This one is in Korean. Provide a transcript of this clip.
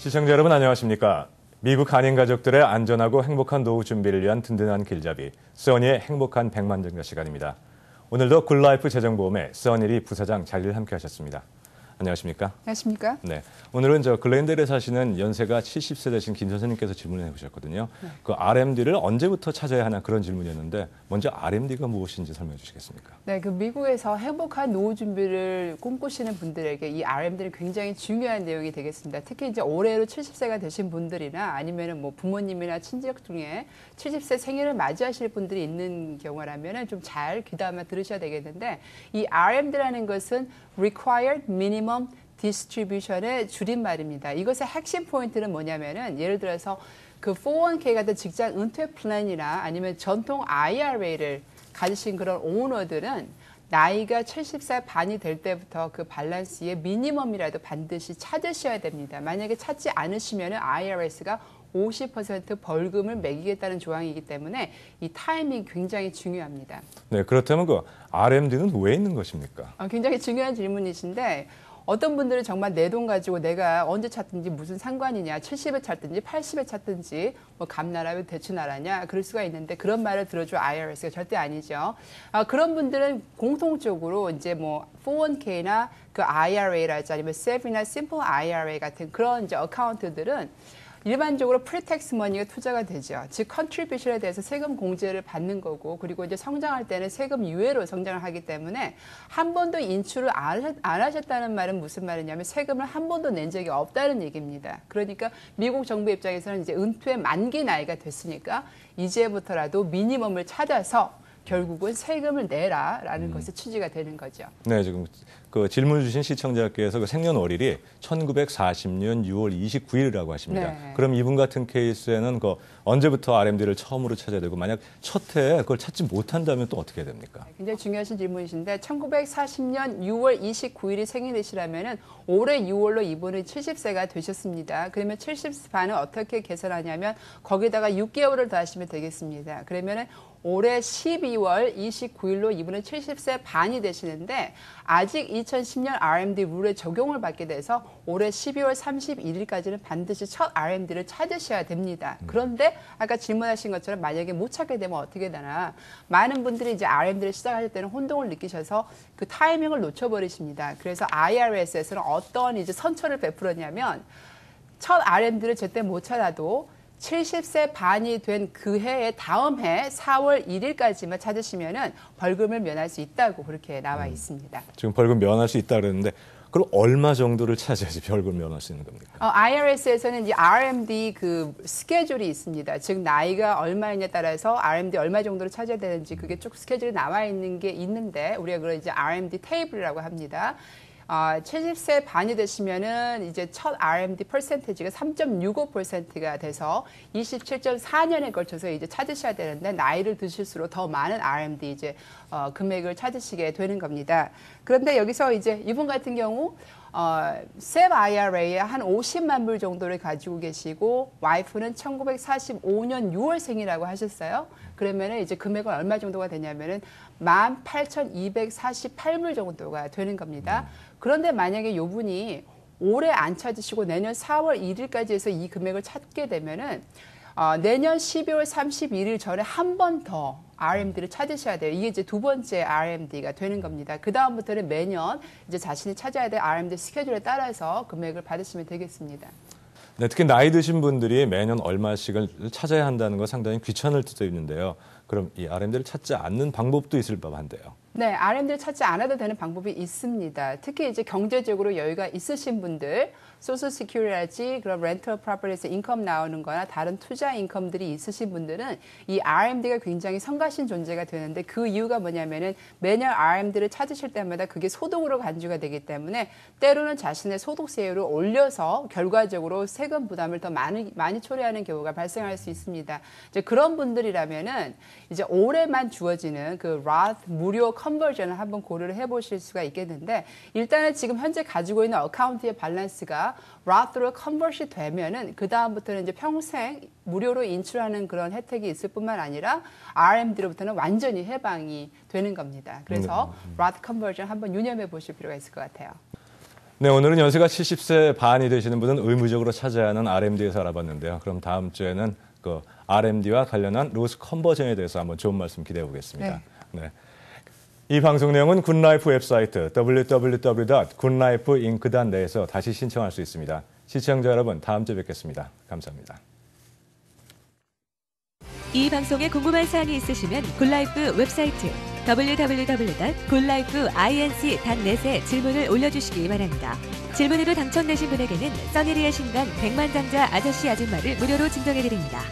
시청자 여러분 안녕하십니까? 미국 한인 가족들의 안전하고 행복한 노후 준비를 위한 든든한 길잡이 써니의 행복한 백만장자 시간입니다. 오늘도 굿라이프 재정보험의 써니리 부사장 자리를 함께 하셨습니다. 안녕하십니까? 안녕하십니까? 네. 오늘은 글렌델에 사시는 연세가 70세 되신 김 선생님께서 질문을 해주셨거든요. 네. 그 RMD를 언제부터 찾아야 하나 그런 질문이었는데 먼저 RMD가 무엇인지 설명해 주시겠습니까? 네, 그 미국에서 행복한 노후 준비를 꿈꾸시는 분들에게 이 RMD는 굉장히 중요한 내용이 되겠습니다. 특히 이제 올해로 70세가 되신 분들이나 아니면은 뭐 부모님이나 친척 중에 70세 생일을 맞이하실 분들이 있는 경우라면은 좀 잘 귀담아 들으셔야 되겠는데 이 RMD라는 것은 Required Minimum Distribution의 줄임말입니다. 이것의 핵심 포인트는 뭐냐면은 예를 들어서 그 401k 같은 직장 은퇴 플랜이나 아니면 전통 IRA를 가지신 그런 오너들은 나이가 70세 반이 될 때부터 그 밸런스의 미니멈이라도 반드시 찾으셔야 됩니다. 만약에 찾지 않으시면 IRS가 50% 벌금을 매기겠다는 조항이기 때문에 이 타이밍이 굉장히 중요합니다. 네, 그렇다면 그 RMD는 왜 있는 것입니까? 굉장히 중요한 질문이신데 어떤 분들은 정말 내 돈 가지고 내가 언제 찾든지 무슨 상관이냐, 70에 찾든지 80에 찾든지 뭐 감나라 왜 대추나라냐 그럴 수가 있는데 그런 말을 들어줘 IRS가 절대 아니죠. 그런 분들은 공통적으로 이제 뭐 401k나 그 IRA랄지 아니면 SEV이나 Simple IRA 같은 그런 이제 어카운트들은 일반적으로 프리텍스 머니가 투자가 되죠. 즉 컨트리뷰션에 대해서 세금 공제를 받는 거고 그리고 이제 성장할 때는 세금 유예로 성장을 하기 때문에 한 번도 인출을 안 하셨다는 말은 무슨 말이냐면 세금을 한 번도 낸 적이 없다는 얘기입니다. 그러니까 미국 정부 입장에서는 이제 은퇴 만기 나이가 됐으니까 이제부터라도 미니멈을 찾아서 결국은 세금을 내라라는 것의 취지가 되는 거죠. 네, 지금 그 질문 주신 시청자께서 그 생년월일이 1940년 6월 29일이라고 하십니다. 네. 그럼 이분 같은 케이스에는 그 언제부터 RMD를 처음으로 찾아야 되고 만약 첫 해에 그걸 찾지 못한다면 또 어떻게 해야 됩니까? 굉장히 중요하신 질문이신데 1940년 6월 29일이 생일이시라면 올해 6월로 이분은 70세가 되셨습니다. 그러면 70세 반을 어떻게 계산하냐면 거기다가 6개월을 더하시면 되겠습니다. 그러면 올해 12월 29일로 이분은 70세 반이 되시는데 아직 2010년 RMD 룰에 적용을 받게 돼서 올해 12월 31일까지는 반드시 첫 RMD를 찾으셔야 됩니다. 그런데 아까 질문하신 것처럼 만약에 못 찾게 되면 어떻게 되나 많은 분들이 이제 RMD를 시작하실 때는 혼동을 느끼셔서 그 타이밍을 놓쳐버리십니다. 그래서 IRS에서는 어떤 이제 선처를 베풀었냐면 첫 RMD를 제때 못 찾아도 70세 반이 된 그 해의 다음 해 4월 1일까지만 찾으시면 벌금을 면할 수 있다고 그렇게 나와 있습니다. 지금 벌금 면할 수 있다 그러는데 그럼 얼마 정도를 찾아야지 벌금 면할 수 있는 겁니까? IRS에서는 이제 RMD 그 스케줄이 있습니다. 즉 나이가 얼마이냐에 따라서 RMD 얼마 정도를 찾아야 되는지 그게 쭉 스케줄이 나와 있는 게 있는데 우리가 그걸 이제 RMD 테이블이라고 합니다. 70세 반이 되시면은 이제 첫 RMD 퍼센티지가 3.65%가 돼서 27.4년에 걸쳐서 이제 찾으셔야 되는데 나이를 드실수록 더 많은 RMD 이제 금액을 찾으시게 되는 겁니다. 그런데 여기서 이제 이분 같은 경우 SEV IRA에 한 50만 불 정도를 가지고 계시고 와이프는 1945년 6월생이라고 하셨어요. 그러면은 이제 금액은 얼마 정도가 되냐면은 18,248불 정도가 되는 겁니다. 그런데 만약에 요 분이 올해 안 찾으시고 내년 4월 1일까지 해서 이 금액을 찾게 되면은 내년 12월 31일 전에 한 번 더 RMD를 찾으셔야 돼요. 이게 이제 두 번째 RMD가 되는 겁니다. 그 다음부터는 매년 이제 자신이 찾아야 될 RMD 스케줄에 따라서 금액을 받으시면 되겠습니다. 네, 특히 나이 드신 분들이 매년 얼마씩을 찾아야 한다는 거 상당히 귀찮을 수도 있는데요. 그럼 이 RMD를 찾지 않는 방법도 있을 법한데요. 네, RMD를 찾지 않아도 되는 방법이 있습니다. 특히 이제 경제적으로 여유가 있으신 분들, 소셜 시큐리티랄지 그런 렌털 프로퍼티에서 인컴 나오는 거나 다른 투자 인컴들이 있으신 분들은 이 RMD가 굉장히 성가신 존재가 되는데 그 이유가 뭐냐면은 매년 RMD를 찾으실 때마다 그게 소득으로 간주가 되기 때문에 때로는 자신의 소득세율을 올려서 결과적으로 세금 부담을 더 많이 초래하는 경우가 발생할 수 있습니다. 이제 그런 분들이라면은 이제 올해만 주어지는 그 Roth 무료 컨버전을 한번 고려를 해보실 수가 있겠는데 일단은 지금 현재 가지고 있는 어카운트의 밸런스가 Roth로 컨버시 되면은 그 다음부터는 이제 평생 무료로 인출하는 그런 혜택이 있을 뿐만 아니라 RMD로부터는 완전히 해방이 되는 겁니다. 그래서 Roth 컨버전 한번 유념해 보실 필요가 있을 것 같아요. 네, 오늘은 연세가 70세 반이 되시는 분은 의무적으로 찾아야 하는 RMD에서 알아봤는데요. 그럼 다음 주에는 그 RMD와 관련한 로스 컨버전에 대해서 한번 좋은 말씀 기대해 보겠습니다. 네. 이 방송 내용은 굿라이프 웹사이트 www.goodlifeinc.net에서 다시 신청할 수 있습니다. 시청자 여러분, 다음 주에 뵙겠습니다. 감사합니다. 이 방송에 궁금한 사항이 있으시면 굿라이프 웹사이트 www.goodlifeinc.net에 질문을 올려주시기 바랍니다. 질문으로 당첨되신 분에게는 써니리의 신간 백만장자 아저씨 아줌마를 무료로 증정해드립니다.